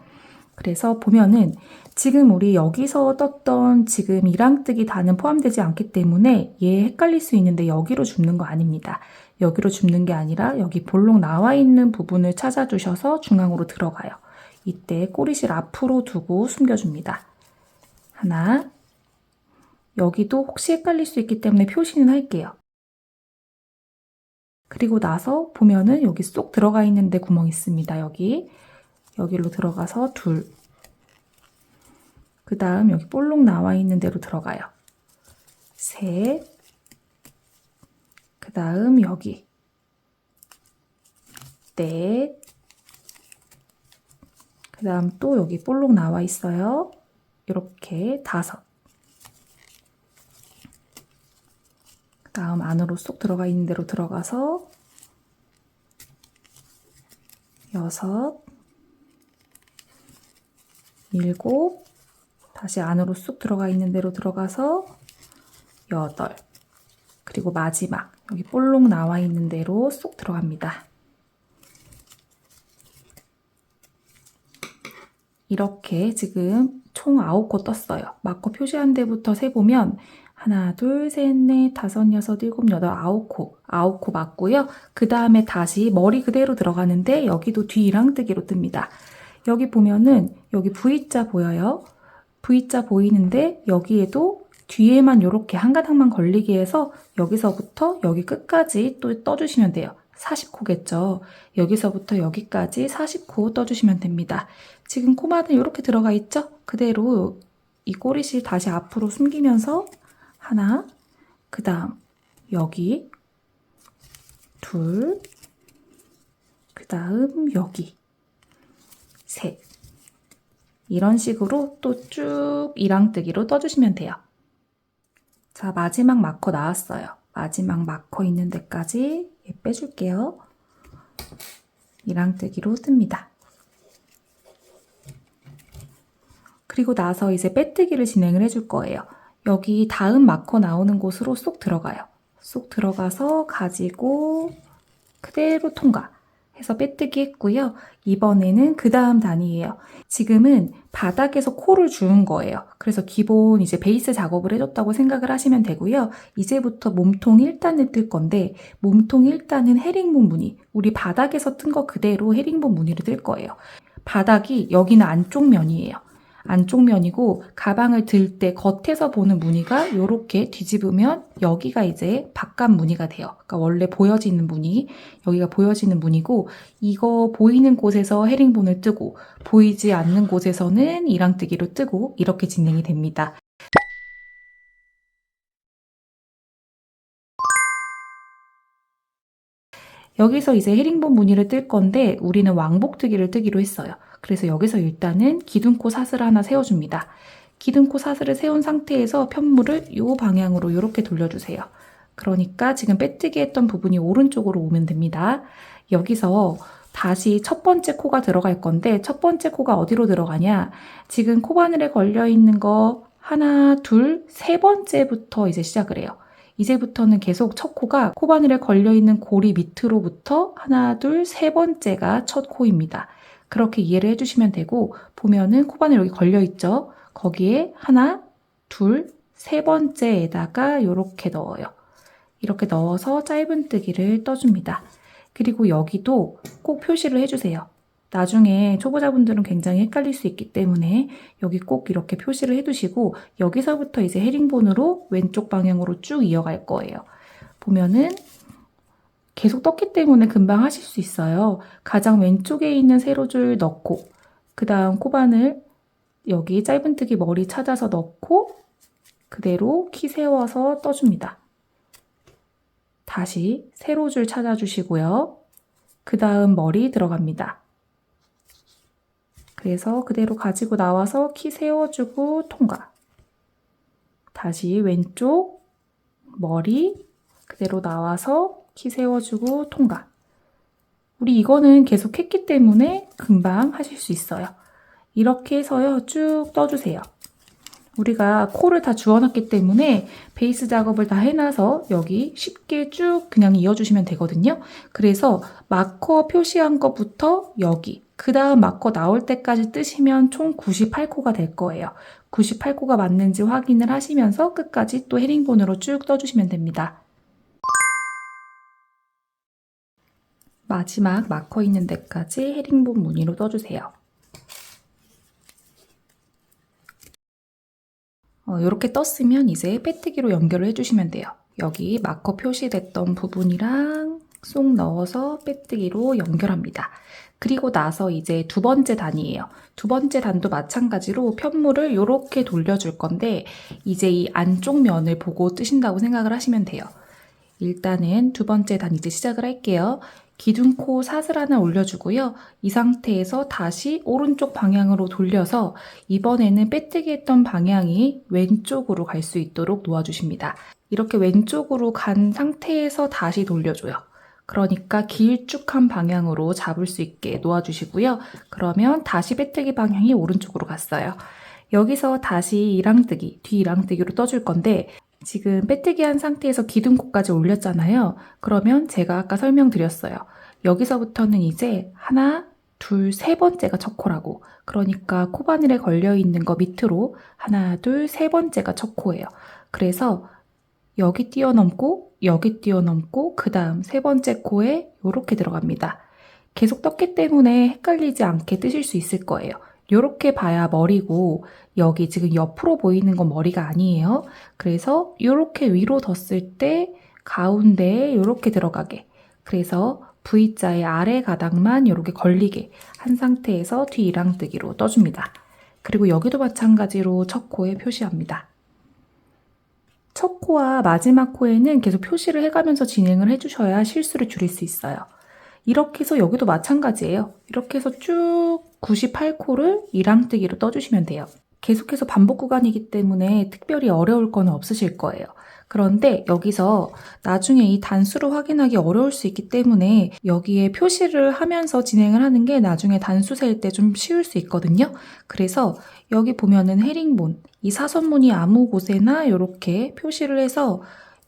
그래서 보면은 지금 우리 여기서 떴던 지금 1랑뜨기 단은 포함되지 않기 때문에 얘 헷갈릴 수 있는데 여기로 줍는 거 아닙니다. 여기로 줍는 게 아니라 여기 볼록 나와 있는 부분을 찾아주셔서 중앙으로 들어가요. 이때 꼬리실 앞으로 두고 숨겨줍니다. 하나. 여기도 혹시 헷갈릴 수 있기 때문에 표시는 할게요. 그리고 나서 보면은 여기 쏙 들어가 있는데 구멍 있습니다. 여기로 들어가서 둘. 그 다음 여기 볼록 나와 있는 데로 들어가요. 셋. 그 다음 여기. 넷. 그 다음 또 여기 볼록 나와 있어요. 이렇게 다섯. 그 다음 안으로 쏙 들어가 있는 데로 들어가서 여섯. 일곱. 다시 안으로 쑥 들어가 있는 데로 들어가서 여덟. 그리고 마지막 여기 볼록 나와 있는 데로 쏙 들어갑니다. 이렇게 지금 총 9코 떴어요. 마커 표시한 데부터 세보면 하나, 둘, 셋, 넷, 다섯, 여섯, 일곱, 여덟, 9코. 9코 맞고요. 그 다음에 다시 머리 그대로 들어가는데 여기도 뒤 1랑뜨기로 뜹니다. 여기 보면은 여기 V자 보여요? V자 보이는데 여기에도 뒤에만 이렇게 한 가닥만 걸리게 해서 여기서부터 여기 끝까지 또 떠주시면 돼요. 40코겠죠. 여기서부터 여기까지 40코 떠주시면 됩니다. 지금 코마는 이렇게 들어가 있죠? 그대로 이 꼬리실 다시 앞으로 숨기면서 하나, 그 다음 여기 둘, 그 다음 여기 셋. 이런 식으로 또 쭉 이랑뜨기로 떠주시면 돼요. 자, 마지막 마커 나왔어요. 마지막 마커 있는 데까지 빼줄게요. 이랑뜨기로 뜹니다. 그리고 나서 이제 빼뜨기를 진행을 해줄 거예요. 여기 다음 마커 나오는 곳으로 쏙 들어가요. 쏙 들어가서 가지고 그대로 통과 해서 빼뜨기 했고요. 이번에는 그 다음 단위예요. 지금은 바닥에서 코를 주운 거예요. 그래서 기본 이제 베이스 작업을 해줬다고 생각을 하시면 되고요. 이제부터 몸통 1단을 뜰 건데 몸통 1단은 헤링본 무늬, 우리 바닥에서 뜬 거 그대로 헤링본 무늬를 뜰 거예요. 바닥이 여기는 안쪽 면이에요. 안쪽 면이고 가방을 들 때 겉에서 보는 무늬가 이렇게 뒤집으면 여기가 이제 바깥 무늬가 돼요. 그러니까 원래 보여지는 무늬, 여기가 보여지는 무늬고 이거 보이는 곳에서 헤링본을 뜨고 보이지 않는 곳에서는 이랑뜨기로 뜨고 이렇게 진행이 됩니다. 여기서 이제 헤링본 무늬를 뜰 건데 우리는 왕복뜨기를 뜨기로 했어요. 그래서 여기서 일단은 기둥코 사슬을 하나 세워줍니다. 기둥코 사슬을 세운 상태에서 편물을 이 방향으로 이렇게 돌려주세요. 그러니까 지금 빼뜨기 했던 부분이 오른쪽으로 오면 됩니다. 여기서 다시 첫 번째 코가 들어갈 건데 첫 번째 코가 어디로 들어가냐? 지금 코바늘에 걸려있는 거 하나, 둘, 세 번째부터 이제 시작을 해요. 이제부터는 계속 첫 코가 코바늘에 걸려있는 고리 밑으로부터 하나, 둘, 세 번째가 첫 코입니다. 그렇게 이해를 해주시면 되고 보면은 코바늘 여기 걸려있죠? 거기에 하나, 둘, 세 번째에다가 이렇게 넣어요. 이렇게 넣어서 짧은뜨기를 떠줍니다. 그리고 여기도 꼭 표시를 해주세요. 나중에 초보자분들은 굉장히 헷갈릴 수 있기 때문에 여기 꼭 이렇게 표시를 해두시고 여기서부터 이제 헤링본으로 왼쪽 방향으로 쭉 이어갈 거예요. 보면은 계속 떴기 때문에 금방 하실 수 있어요. 가장 왼쪽에 있는 세로줄 넣고 그 다음 코바늘 여기 짧은뜨기 머리 찾아서 넣고 그대로 키 세워서 떠줍니다. 다시 세로줄 찾아주시고요. 그 다음 머리 들어갑니다. 그래서 그대로 가지고 나와서 키 세워주고 통과. 다시 왼쪽 머리 그대로 나와서 키 세워주고 통과. 우리 이거는 계속 했기 때문에 금방 하실 수 있어요. 이렇게 해서요 쭉 떠주세요. 우리가 코를 다 주워놨기 때문에 베이스 작업을 다 해놔서 여기 쉽게 쭉 그냥 이어주시면 되거든요. 그래서 마커 표시한 것부터 여기 그 다음 마커 나올 때까지 뜨시면 총 98코가 될 거예요. 98코가 맞는지 확인을 하시면서 끝까지 또 헤링본으로 쭉 떠주시면 됩니다. 마지막 마커 있는 데까지 헤링본 무늬로 떠주세요. 이렇게 떴으면 이제 빼뜨기로 연결을 해주시면 돼요. 여기 마커 표시됐던 부분이랑 쏙 넣어서 빼뜨기로 연결합니다. 그리고 나서 이제 두 번째 단이에요. 두 번째 단도 마찬가지로 편물을 이렇게 돌려줄 건데 이제 이 안쪽 면을 보고 뜨신다고 생각을 하시면 돼요. 일단은 두 번째 단 이제 시작을 할게요. 기둥코 사슬 하나 올려주고요. 이 상태에서 다시 오른쪽 방향으로 돌려서 이번에는 빼뜨기 했던 방향이 왼쪽으로 갈 수 있도록 놓아주십니다. 이렇게 왼쪽으로 간 상태에서 다시 돌려줘요. 그러니까 길쭉한 방향으로 잡을 수 있게 놓아주시고요. 그러면 다시 빼뜨기 방향이 오른쪽으로 갔어요. 여기서 다시 이랑뜨기, 뒤 이랑뜨기로 떠줄 건데 지금 빼뜨기 한 상태에서 기둥코까지 올렸잖아요. 그러면 제가 아까 설명드렸어요. 여기서부터는 이제 하나, 둘, 세 번째가 첫 코라고. 그러니까 코바늘에 걸려있는 거 밑으로 하나, 둘, 세 번째가 첫 코예요. 그래서 여기 뛰어넘고 여기 뛰어넘고 그 다음 세 번째 코에 이렇게 들어갑니다. 계속 떴기 때문에 헷갈리지 않게 뜨실 수 있을 거예요. 이렇게 봐야 머리고 여기 지금 옆으로 보이는 건 머리가 아니에요. 그래서 이렇게 위로 뒀을 때 가운데에 이렇게 들어가게. 그래서 V자의 아래 가닥만 이렇게 걸리게 한 상태에서 뒤 이랑뜨기로 떠줍니다. 그리고 여기도 마찬가지로 첫 코에 표시합니다. 첫 코와 마지막 코에는 계속 표시를 해가면서 진행을 해주셔야 실수를 줄일 수 있어요. 이렇게 해서 여기도 마찬가지예요. 이렇게 해서 쭉 98코를 이랑뜨기로 떠주시면 돼요. 계속해서 반복 구간이기 때문에 특별히 어려울 건 없으실 거예요. 그런데 여기서 나중에 이 단수를 확인하기 어려울 수 있기 때문에 여기에 표시를 하면서 진행을 하는 게 나중에 단수 셀 때 좀 쉬울 수 있거든요. 그래서 여기 보면은 헤링본, 이 사선무늬 아무 곳에나 이렇게 표시를 해서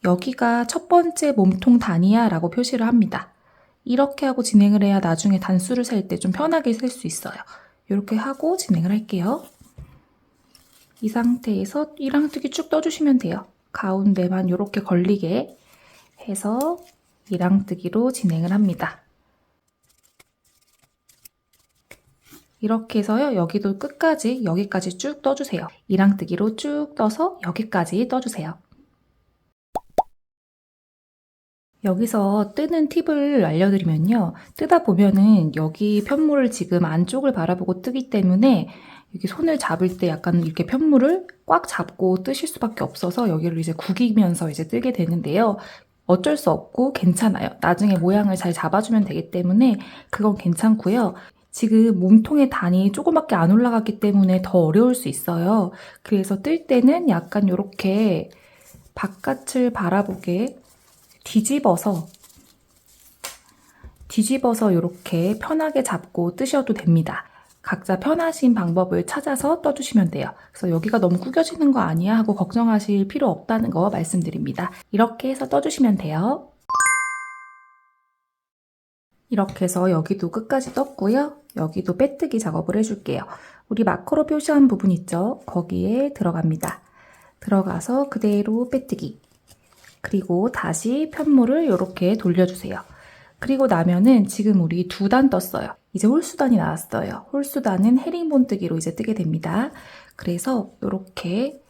여기가 첫 번째 몸통 단위야 라고 표시를 합니다. 이렇게 하고 진행을 해야 나중에 단수를 셀 때 좀 편하게 셀 수 있어요. 이렇게 하고 진행을 할게요. 이 상태에서 이랑뜨기 쭉 떠주시면 돼요. 가운데만 이렇게 걸리게 해서 이랑뜨기로 진행을 합니다. 이렇게 해서요. 여기도 끝까지 여기까지 쭉 떠주세요. 이랑뜨기로 쭉 떠서 여기까지 떠주세요. 여기서 뜨는 팁을 알려드리면요. 뜨다 보면은 여기 편물을 지금 안쪽을 바라보고 뜨기 때문에 여기 손을 잡을 때 약간 이렇게 편물을 꽉 잡고 뜨실 수밖에 없어서 여기를 이제 구기면서 이제 뜨게 되는데요. 어쩔 수 없고 괜찮아요. 나중에 모양을 잘 잡아주면 되기 때문에 그건 괜찮고요. 지금 몸통의 단이 조금밖에 안 올라갔기 때문에 더 어려울 수 있어요. 그래서 뜰 때는 약간 이렇게 바깥을 바라보게 뒤집어서 이렇게 편하게 잡고 뜨셔도 됩니다. 각자 편하신 방법을 찾아서 떠주시면 돼요. 그래서 여기가 너무 구겨지는 거 아니야 하고 걱정하실 필요 없다는 거 말씀드립니다. 이렇게 해서 떠주시면 돼요. 이렇게 해서 여기도 끝까지 떴고요. 여기도 빼뜨기 작업을 해줄게요. 우리 마커로 표시한 부분 있죠? 거기에 들어갑니다. 들어가서 그대로 빼뜨기. 그리고 다시 편물을 이렇게 돌려주세요. 그리고 나면은 지금 우리 2단 떴어요. 이제 홀수단이 나왔어요. 홀수단은 헤링본 뜨기로 이제 뜨게 됩니다. 그래서 이렇게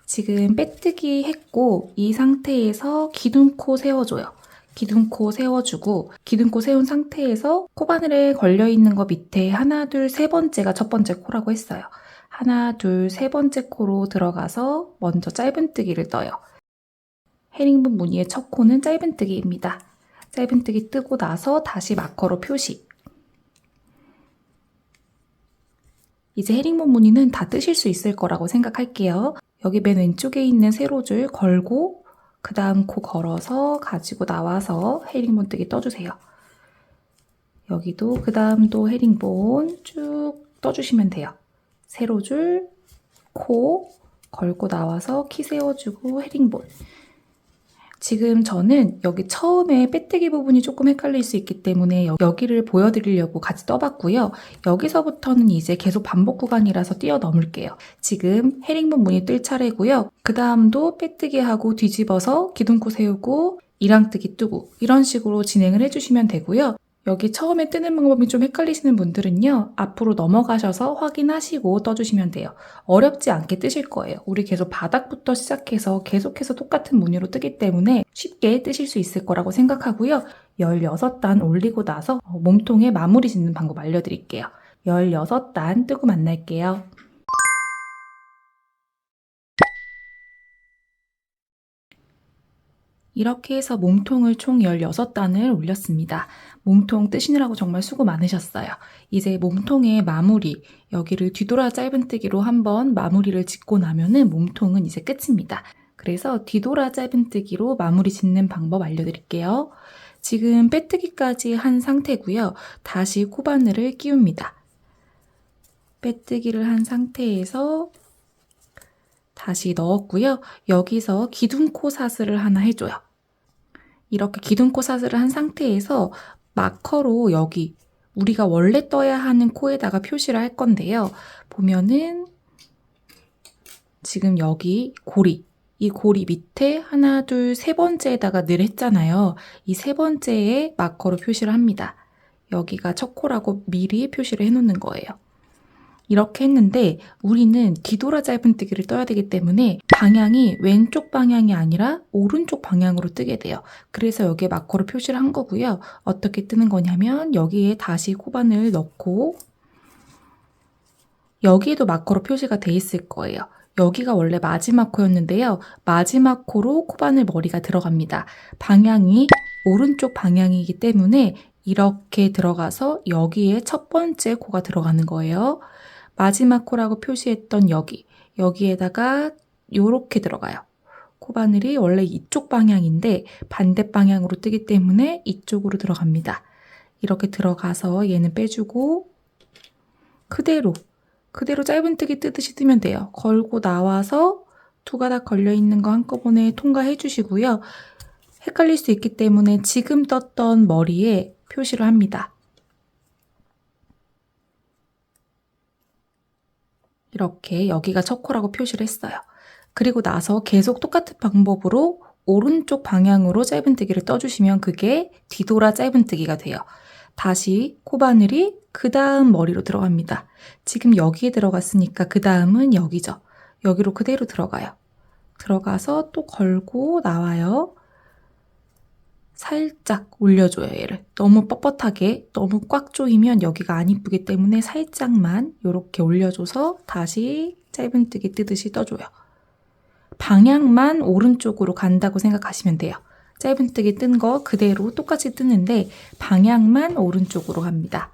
지금 빼뜨기 했고 이 상태에서 기둥코 세워줘요. 기둥코 세워주고 기둥코 세운 상태에서 코바늘에 걸려있는 거 밑에 하나, 둘, 세 번째가 첫 번째 코라고 했어요. 하나, 둘, 세 번째 코로 들어가서 먼저 짧은뜨기를 떠요. 헤링본 무늬의 첫 코는 짧은뜨기입니다. 짧은뜨기 뜨고 나서 다시 마커로 표시. 이제 헤링본 무늬는 다 뜨실 수 있을 거라고 생각할게요. 여기 맨 왼쪽에 있는 세로줄 걸고 그 다음 코 걸어서 가지고 나와서 헤링본 뜨기 떠주세요. 여기도 그 다음도 헤링본 쭉 떠주시면 돼요. 세로줄, 코 걸고 나와서 키 세워주고 헤링본. 지금 저는 여기 처음에 빼뜨기 부분이 조금 헷갈릴 수 있기 때문에 여기를 보여드리려고 같이 떠봤고요. 여기서부터는 이제 계속 반복 구간이라서 뛰어넘을게요. 지금 헤링본 무늬 뜰 차례고요. 그 다음도 빼뜨기 하고 뒤집어서 기둥코 세우고 이랑뜨기 뜨고 이런 식으로 진행을 해주시면 되고요. 여기 처음에 뜨는 방법이 좀 헷갈리시는 분들은요. 앞으로 넘어가셔서 확인하시고 떠주시면 돼요. 어렵지 않게 뜨실 거예요. 우리 계속 바닥부터 시작해서 계속해서 똑같은 무늬로 뜨기 때문에 쉽게 뜨실 수 있을 거라고 생각하고요. 16단 올리고 나서 몸통에 마무리 짓는 방법 알려드릴게요. 16단 뜨고 만날게요. 이렇게 해서 몸통을 총 16단을 올렸습니다. 몸통 뜨시느라고 정말 수고 많으셨어요. 이제 몸통의 마무리, 여기를 뒤돌아 짧은뜨기로 한번 마무리를 짓고 나면은 몸통은 이제 끝입니다. 그래서 뒤돌아 짧은뜨기로 마무리 짓는 방법 알려드릴게요. 지금 빼뜨기까지 한 상태고요. 다시 코바늘을 끼웁니다. 빼뜨기를 한 상태에서 다시 넣었고요. 여기서 기둥코 사슬을 하나 해줘요. 이렇게 기둥코 사슬을 한 상태에서 마커로 여기 우리가 원래 떠야 하는 코에다가 표시를 할 건데요. 보면은 지금 여기 고리, 이 고리 밑에 하나, 둘, 세 번째에다가 늘 했잖아요. 이 세 번째에 마커로 표시를 합니다. 여기가 첫 코라고 미리 표시를 해놓는 거예요. 이렇게 했는데 우리는 뒤돌아 짧은뜨기를 떠야 되기 때문에 방향이 왼쪽 방향이 아니라 오른쪽 방향으로 뜨게 돼요. 그래서 여기에 마커로 표시를 한 거고요. 어떻게 뜨는 거냐면 여기에 다시 코바늘 넣고 여기에도 마커로 표시가 돼 있을 거예요. 여기가 원래 마지막 코였는데요. 마지막 코로 코바늘 머리가 들어갑니다. 방향이 오른쪽 방향이기 때문에 이렇게 들어가서 여기에 첫 번째 코가 들어가는 거예요. 마지막 코라고 표시했던 여기에다가 요렇게 들어가요. 코바늘이 원래 이쪽 방향인데 반대 방향으로 뜨기 때문에 이쪽으로 들어갑니다. 이렇게 들어가서 얘는 빼주고 그대로 짧은뜨기 뜨듯이 뜨면 돼요. 걸고 나와서 두 가닥 걸려있는 거 한꺼번에 통과해 주시고요. 헷갈릴 수 있기 때문에 지금 떴던 머리에 표시를 합니다. 이렇게 여기가 첫 코라고 표시를 했어요. 그리고 나서 계속 똑같은 방법으로 오른쪽 방향으로 짧은뜨기를 떠주시면 그게 뒤돌아 짧은뜨기가 돼요. 다시 코바늘이 그 다음 머리로 들어갑니다. 지금 여기에 들어갔으니까 그 다음은 여기죠. 여기로 그대로 들어가요. 들어가서 또 걸고 나와요. 살짝 올려줘요, 얘를. 너무 뻣뻣하게, 너무 꽉 조이면 여기가 안 이쁘기 때문에 살짝만 이렇게 올려줘서 다시 짧은뜨기 뜨듯이 떠줘요. 방향만 오른쪽으로 간다고 생각하시면 돼요. 짧은뜨기 뜬 거 그대로 똑같이 뜨는데 방향만 오른쪽으로 갑니다.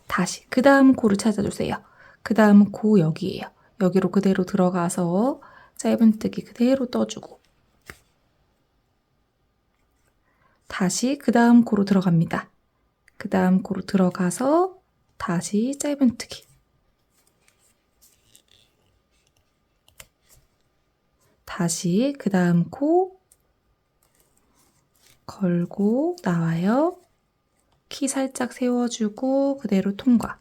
다시 그 다음 코를 찾아주세요. 그 다음 코 여기예요. 여기로 그대로 들어가서 짧은뜨기 그대로 떠주고 다시 그 다음 코로 들어갑니다. 그 다음 코로 들어가서 다시 짧은뜨기 다시 그 다음 코 걸고 나와요. 키 살짝 세워주고 그대로 통과.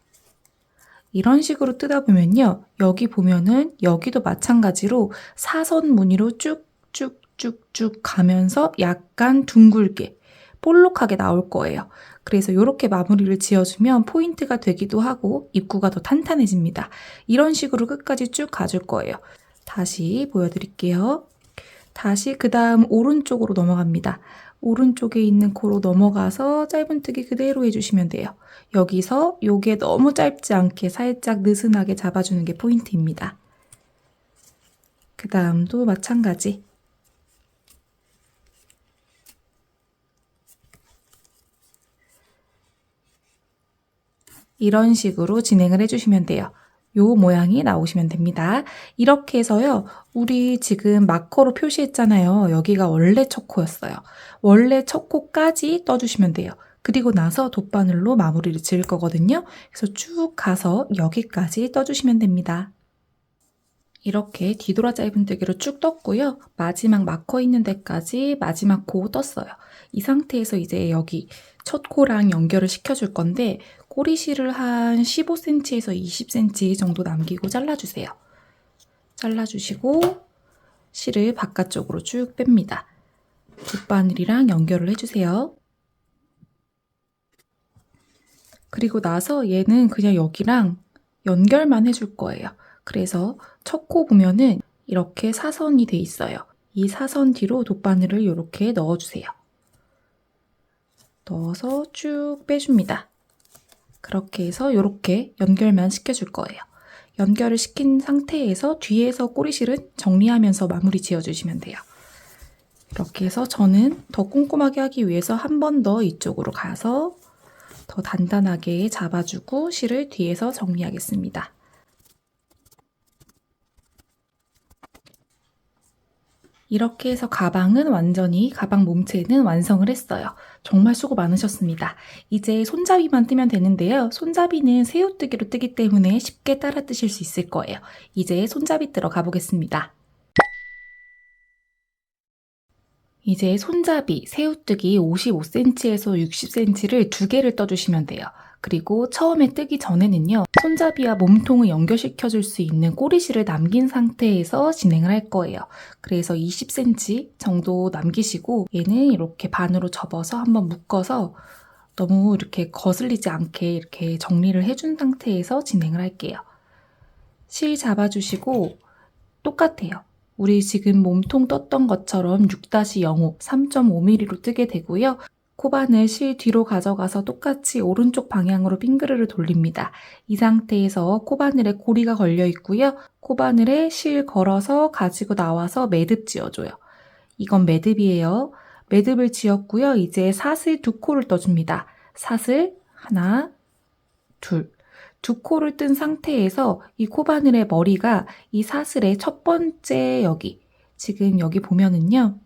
이런 식으로 뜨다 보면요. 여기 보면은 여기도 마찬가지로 사선 무늬로 쭉쭉쭉쭉 가면서 약간 둥글게 볼록하게 나올 거예요. 그래서 이렇게 마무리를 지어주면 포인트가 되기도 하고 입구가 더 탄탄해집니다. 이런 식으로 끝까지 쭉 가줄 거예요. 다시 보여드릴게요. 다시 그 다음 오른쪽으로 넘어갑니다. 오른쪽에 있는 코로 넘어가서 짧은뜨기 그대로 해주시면 돼요. 여기서 요게 너무 짧지 않게 살짝 느슨하게 잡아주는 게 포인트입니다. 그 다음도 마찬가지. 이런 식으로 진행을 해주시면 돼요. 요 모양이 나오시면 됩니다. 이렇게 해서요. 우리 지금 마커로 표시했잖아요. 여기가 원래 첫 코였어요. 원래 첫 코까지 떠주시면 돼요. 그리고 나서 돗바늘로 마무리를 지을 거거든요. 그래서 쭉 가서 여기까지 떠주시면 됩니다. 이렇게 뒤돌아 짧은뜨기로 쭉 떴고요. 마지막 마커 있는 데까지 마지막 코 떴어요. 이 상태에서 이제 여기 첫 코랑 연결을 시켜줄 건데 꼬리실을 한 15cm에서 20cm 정도 남기고 잘라주세요. 잘라주시고 실을 바깥쪽으로 쭉 뺍니다. 돗바늘이랑 연결을 해주세요. 그리고 나서 얘는 그냥 여기랑 연결만 해줄 거예요. 그래서 첫 코 보면은 이렇게 사선이 돼 있어요. 이 사선 뒤로 돗바늘을 이렇게 넣어주세요. 넣어서 쭉 빼줍니다. 그렇게 해서 이렇게 연결만 시켜줄 거예요. 연결을 시킨 상태에서 뒤에서 꼬리실은 정리하면서 마무리 지어주시면 돼요. 이렇게 해서 저는 더 꼼꼼하게 하기 위해서 한 번 더 이쪽으로 가서 더 단단하게 잡아주고 실을 뒤에서 정리하겠습니다. 이렇게 해서 가방 몸체는 완성을 했어요. 정말 수고 많으셨습니다. 이제 손잡이만 뜨면 되는데요. 손잡이는 새우뜨기로 뜨기 때문에 쉽게 따라 뜨실 수 있을 거예요. 이제 손잡이 뜨러 가보겠습니다. 이제 손잡이, 새우뜨기 55cm에서 60cm를 두 개를 떠주시면 돼요. 그리고 처음에 뜨기 전에는요. 손잡이와 몸통을 연결시켜줄 수 있는 꼬리실을 남긴 상태에서 진행을 할 거예요. 그래서 20cm 정도 남기시고 얘는 이렇게 반으로 접어서 한번 묶어서 너무 이렇게 거슬리지 않게 이렇게 정리를 해준 상태에서 진행을 할게요. 실 잡아주시고 똑같아요. 우리 지금 몸통 떴던 것처럼 6-05, 3.5mm로 뜨게 되고요. 코바늘 실 뒤로 가져가서 똑같이 오른쪽 방향으로 빙그르르 돌립니다. 이 상태에서 코바늘에 고리가 걸려 있고요. 코바늘에 실 걸어서 가지고 나와서 매듭 지어줘요. 이건 매듭이에요. 매듭을 지었고요. 이제 사슬 2코를 떠줍니다. 사슬 하나, 둘. 2코를 뜬 상태에서 이 코바늘의 머리가 이 사슬의 첫 번째 지금 여기 보면은요.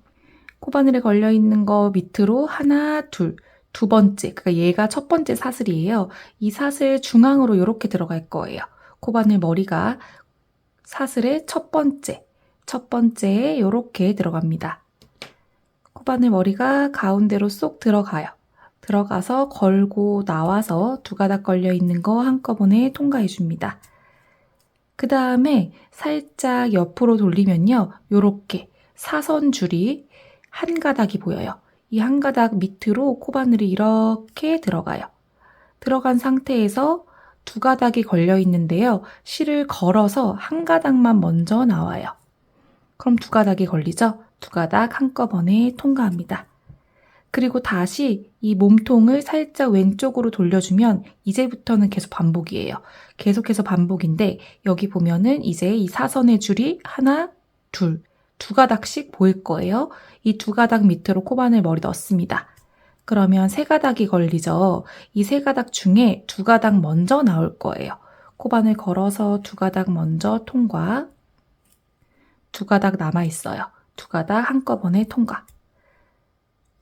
코바늘에 걸려있는 거 밑으로 하나, 둘. 두 번째, 그러니까 얘가 첫 번째 사슬이에요. 이 사슬 중앙으로 이렇게 들어갈 거예요. 코바늘 머리가 사슬의 첫 번째에 이렇게 들어갑니다. 코바늘 머리가 가운데로 쏙 들어가요. 들어가서 걸고 나와서 2가닥 걸려있는 거 한꺼번에 통과해 줍니다. 그 다음에 살짝 옆으로 돌리면요. 이렇게 사선 줄이 한 가닥이 보여요. 이 한 가닥 밑으로 코바늘이 이렇게 들어가요. 들어간 상태에서 2가닥이 걸려 있는데요. 실을 걸어서 한 가닥만 먼저 나와요. 그럼 2가닥이 걸리죠? 2가닥 한꺼번에 통과합니다. 그리고 다시 이 몸통을 살짝 왼쪽으로 돌려주면 이제부터는 계속 반복이에요. 계속해서 반복인데 여기 보면은 이제 이 사선의 줄이 하나, 둘, 2가닥씩 보일 거예요. 이 2가닥 밑으로 코바늘 머리 넣습니다. 그러면 3가닥이 걸리죠. 이 3가닥 중에 2가닥 먼저 나올 거예요. 코바늘 걸어서 2가닥 먼저 통과. 2가닥 남아있어요. 2가닥 한꺼번에 통과.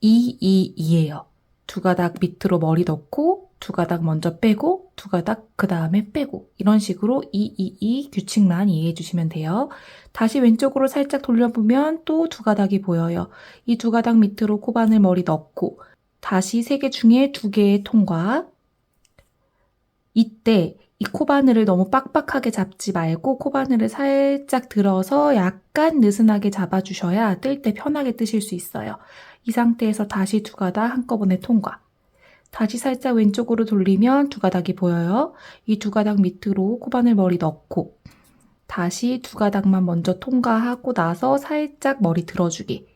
2예요. 2가닥 밑으로 머리 넣고 2가닥 먼저 빼고 2가닥 그 다음에 빼고 이런 식으로 2 규칙만 이해해 주시면 돼요. 다시 왼쪽으로 살짝 돌려보면 또 2가닥이 보여요. 이 2가닥 밑으로 코바늘 머리 넣고 다시 3개 중에 2개의 통과. 이때 이 코바늘을 너무 빡빡하게 잡지 말고 코바늘을 살짝 들어서 약간 느슨하게 잡아주셔야 뜰 때 편하게 뜨실 수 있어요. 이 상태에서 다시 2가닥 한꺼번에 통과. 다시 살짝 왼쪽으로 돌리면 2가닥이 보여요. 이 2가닥 밑으로 코바늘 머리 넣고 다시 2가닥만 먼저 통과하고 나서 살짝 머리 들어주기.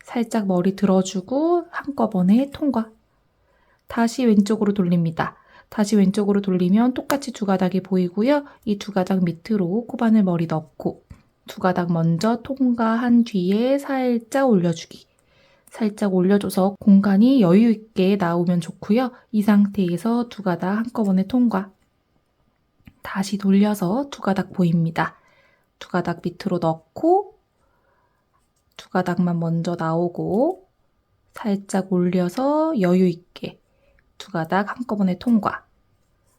살짝 머리 들어주고 한꺼번에 통과. 다시 왼쪽으로 돌립니다. 다시 왼쪽으로 돌리면 똑같이 2가닥이 보이고요. 이 2가닥 밑으로 코바늘 머리 넣고 2가닥 먼저 통과한 뒤에 살짝 올려주기. 살짝 올려줘서 공간이 여유 있게 나오면 좋고요. 이 상태에서 2가닥 한꺼번에 통과. 다시 돌려서 2가닥 보입니다. 2가닥 밑으로 넣고 2가닥만 먼저 나오고 살짝 올려서 여유 있게 2가닥 한꺼번에 통과.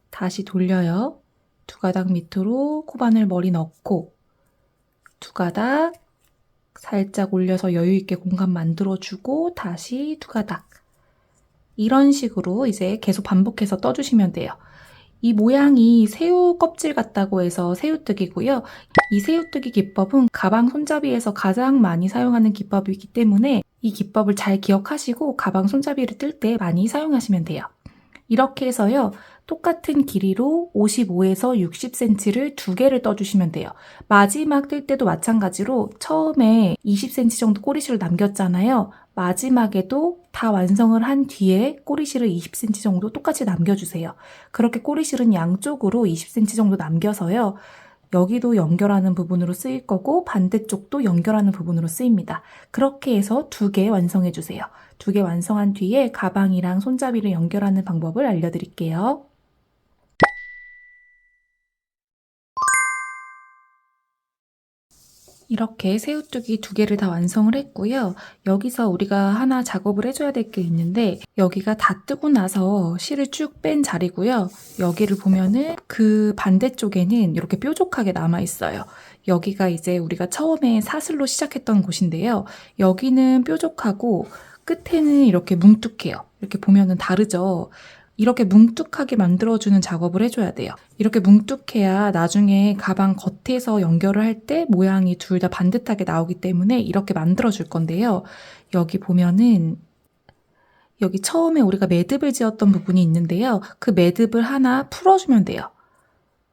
다시 돌려요. 2가닥 밑으로 코바늘 머리 넣고 2가닥 살짝 올려서 여유 있게 공간 만들어주고 다시 2가닥. 이런 식으로 이제 계속 반복해서 떠주시면 돼요. 이 모양이 새우 껍질 같다고 해서 새우뜨기고요. 이 새우뜨기 기법은 가방 손잡이에서 가장 많이 사용하는 기법이기 때문에 이 기법을 잘 기억하시고 가방 손잡이를 뜰 때 많이 사용하시면 돼요. 이렇게 해서요. 똑같은 길이로 55에서 60cm를 2개를 떠주시면 돼요. 마지막 뜰 때도 마찬가지로 처음에 20cm 정도 꼬리실을 남겼잖아요. 마지막에도 다 완성을 한 뒤에 꼬리실을 20cm 정도 똑같이 남겨주세요. 그렇게 꼬리실은 양쪽으로 20cm 정도 남겨서요. 여기도 연결하는 부분으로 쓰일 거고 반대쪽도 연결하는 부분으로 쓰입니다. 그렇게 해서 2개 완성해 주세요. 2개 완성한 뒤에 가방이랑 손잡이를 연결하는 방법을 알려드릴게요. 이렇게 새우뜨기 2개를 다 완성을 했고요. 여기서 우리가 하나 작업을 해줘야 될 게 있는데 여기가 다 뜨고 나서 실을 쭉 뺀 자리고요. 여기를 보면은 그 반대쪽에는 이렇게 뾰족하게 남아있어요. 여기가 이제 우리가 처음에 사슬로 시작했던 곳인데요. 여기는 뾰족하고 끝에는 이렇게 뭉툭해요. 이렇게 보면은 다르죠? 이렇게 뭉툭하게 만들어주는 작업을 해줘야 돼요. 이렇게 뭉툭해야 나중에 가방 겉에서 연결을 할 때 모양이 둘 다 반듯하게 나오기 때문에 이렇게 만들어줄 건데요. 여기 보면은 여기 처음에 우리가 매듭을 지었던 부분이 있는데요. 그 매듭을 하나 풀어주면 돼요.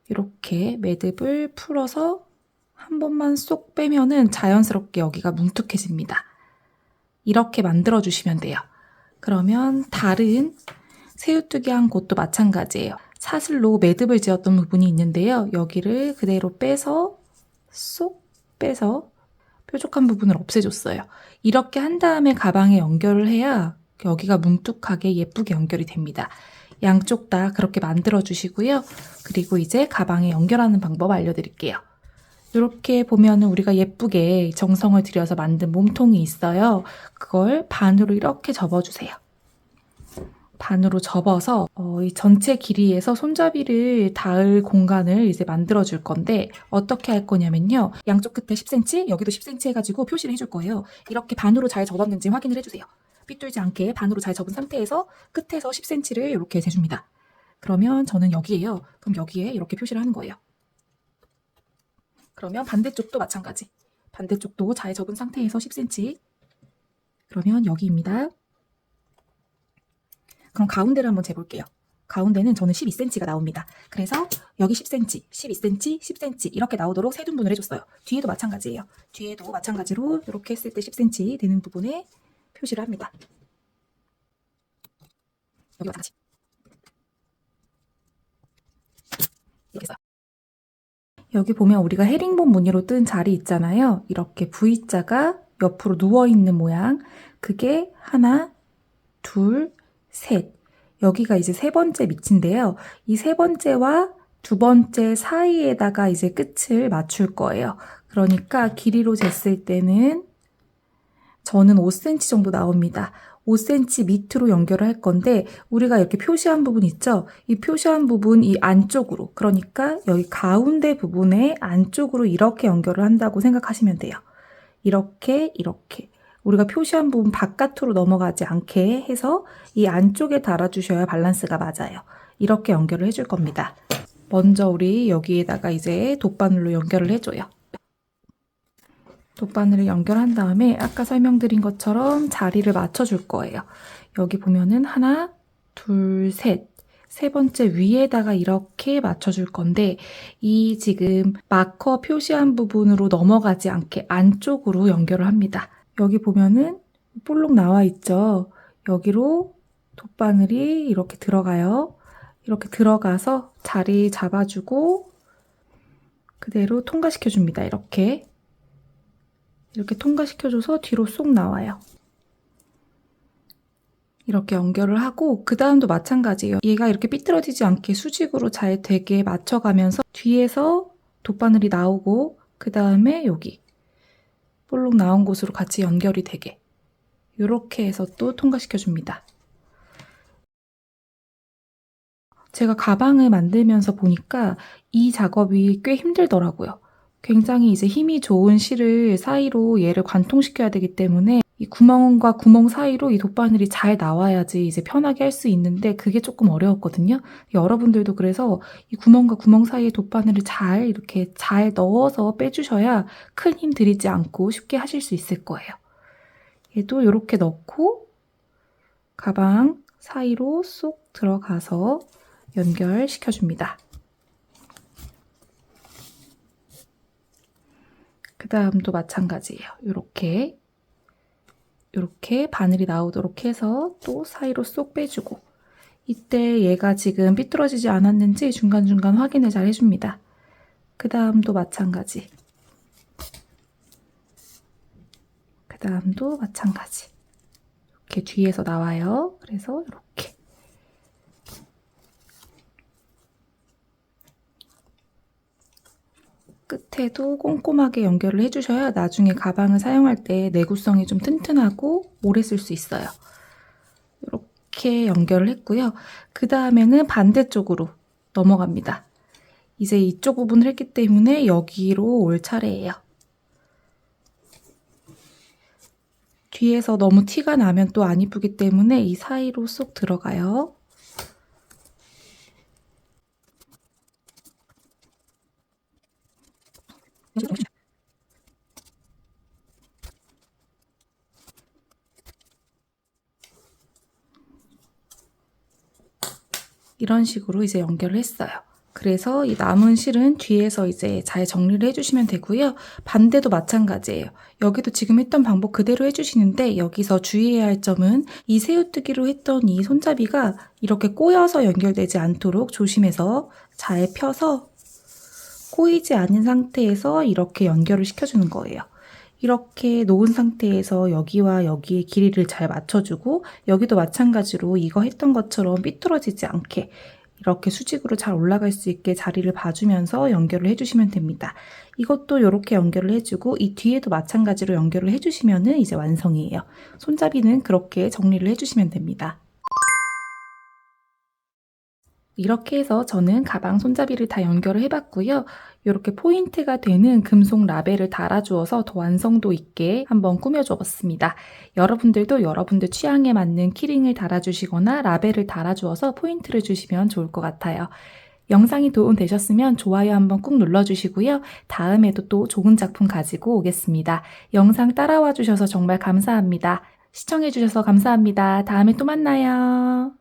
이렇게 매듭을 풀어서 한 번만 쏙 빼면은 자연스럽게 여기가 뭉툭해집니다. 이렇게 만들어주시면 돼요. 그러면 다른 새우뜨기 한 곳도 마찬가지예요. 사슬로 매듭을 지었던 부분이 있는데요. 여기를 그대로 빼서 쏙 빼서 뾰족한 부분을 없애줬어요. 이렇게 한 다음에 가방에 연결을 해야 여기가 뭉툭하게 예쁘게 연결이 됩니다. 양쪽 다 그렇게 만들어 주시고요. 그리고 이제 가방에 연결하는 방법 알려드릴게요. 이렇게 보면은 우리가 예쁘게 정성을 들여서 만든 몸통이 있어요. 그걸 반으로 이렇게 접어주세요. 반으로 접어서 이 전체 길이에서 손잡이를 닿을 공간을 이제 만들어 줄 건데 어떻게 할 거냐면요. 양쪽 끝에 10cm, 여기도 10cm 해가지고 표시를 해줄 거예요. 이렇게 반으로 잘 접었는지 확인을 해주세요. 삐뚤지 않게 반으로 잘 접은 상태에서 끝에서 10cm를 이렇게 재줍니다. 그러면 저는 여기에요. 그럼 여기에 이렇게 표시를 하는 거예요. 그러면 반대쪽도 마찬가지. 반대쪽도 잘 접은 상태에서 10cm. 그러면 여기입니다. 그럼 가운데를 한번 재볼게요. 가운데는 저는 12cm가 나옵니다. 그래서 여기 10cm, 12cm, 10cm 이렇게 나오도록 세둔분을 해줬어요. 뒤에도 마찬가지예요. 뒤에도 마찬가지로 이렇게 했을 때 10cm 되는 부분에 표시를 합니다. 여기 마찬가지. 이렇게 써요. 여기 보면 우리가 헤링본 무늬로 뜬 자리 있잖아요. 이렇게 V자가 옆으로 누워있는 모양. 그게 하나, 둘, 셋. 여기가 이제 세 번째 밑인데요. 이 세 번째와 두 번째 사이에다가 이제 끝을 맞출 거예요. 그러니까 길이로 쟀을 때는 저는 5cm 정도 나옵니다. 5cm 밑으로 연결을 할 건데 우리가 이렇게 표시한 부분 있죠? 이 표시한 부분 이 안쪽으로, 그러니까 여기 가운데 부분에 안쪽으로 이렇게 연결을 한다고 생각하시면 돼요. 이렇게 우리가 표시한 부분 바깥으로 넘어가지 않게 해서 이 안쪽에 달아주셔야 밸런스가 맞아요. 이렇게 연결을 해줄 겁니다. 먼저 우리 여기에다가 이제 돗바늘로 연결을 해줘요. 돗바늘을 연결한 다음에 아까 설명드린 것처럼 자리를 맞춰줄 거예요. 여기 보면은 하나, 둘, 셋. 세 번째 위에다가 이렇게 맞춰줄 건데 이 지금 마커 표시한 부분으로 넘어가지 않게 안쪽으로 연결을 합니다. 여기 보면은 볼록 나와 있죠. 여기로 돗바늘이 이렇게 들어가요. 이렇게 들어가서 자리 잡아주고 그대로 통과시켜줍니다. 이렇게 통과시켜줘서 뒤로 쏙 나와요. 이렇게 연결을 하고 그 다음도 마찬가지예요. 얘가 이렇게 삐뚤어지지 않게 수직으로 잘 되게 맞춰가면서 뒤에서 돗바늘이 나오고 그 다음에 여기 볼록 나온 곳으로 같이 연결이 되게 이렇게 해서 또 통과시켜줍니다. 제가 가방을 만들면서 보니까 이 작업이 꽤 힘들더라고요. 굉장히 이제 힘이 좋은 실을 사이로 얘를 관통시켜야 되기 때문에 이 구멍과 구멍 사이로 이 돗바늘이 잘 나와야지 이제 편하게 할 수 있는데 그게 조금 어려웠거든요. 여러분들도 그래서 이 구멍과 구멍 사이에 돗바늘을 이렇게 잘 넣어서 빼주셔야 큰 힘 들이지 않고 쉽게 하실 수 있을 거예요. 얘도 이렇게 넣고 가방 사이로 쏙 들어가서 연결시켜줍니다. 그 다음도 마찬가지예요. 이렇게 바늘이 나오도록 해서 또 사이로 쏙 빼주고 이때 얘가 지금 삐뚤어지지 않았는지 중간중간 확인을 잘 해줍니다. 그 다음도 마찬가지. 이렇게 뒤에서 나와요. 그래서 이렇게 끝에도 꼼꼼하게 연결을 해주셔야 나중에 가방을 사용할 때 내구성이 좀 튼튼하고 오래 쓸 수 있어요. 이렇게 연결을 했고요. 그 다음에는 반대쪽으로 넘어갑니다. 이제 이쪽 부분을 했기 때문에 여기로 올 차례예요. 뒤에서 너무 티가 나면 또 안 이쁘기 때문에 이 사이로 쏙 들어가요. 이런 식으로 이제 연결을 했어요. 그래서 이 남은 실은 뒤에서 이제 잘 정리를 해주시면 되고요. 반대도 마찬가지예요. 여기도 지금 했던 방법 그대로 해주시는데 여기서 주의해야 할 점은 이 새우뜨기로 했던 이 손잡이가 이렇게 꼬여서 연결되지 않도록 조심해서 잘 펴서 꼬이지 않은 상태에서 이렇게 연결을 시켜주는 거예요. 이렇게 놓은 상태에서 여기와 여기의 길이를 잘 맞춰주고 여기도 마찬가지로 이거 했던 것처럼 삐뚤어지지 않게 이렇게 수직으로 잘 올라갈 수 있게 자리를 봐주면서 연결을 해주시면 됩니다. 이것도 이렇게 연결을 해주고 이 뒤에도 마찬가지로 연결을 해주시면 이제 완성이에요. 손잡이는 그렇게 정리를 해주시면 됩니다. 이렇게 해서 저는 가방 손잡이를 다 연결을 해봤고요. 이렇게 포인트가 되는 금속 라벨을 달아주어서 더 완성도 있게 한번 꾸며주었습니다. 여러분들도 여러분들 취향에 맞는 키링을 달아주시거나 라벨을 달아주어서 포인트를 주시면 좋을 것 같아요. 영상이 도움되셨으면 좋아요 한번 꾹 눌러주시고요. 다음에도 또 좋은 작품 가지고 오겠습니다. 영상 따라와 주셔서 정말 감사합니다. 시청해주셔서 감사합니다. 다음에 또 만나요.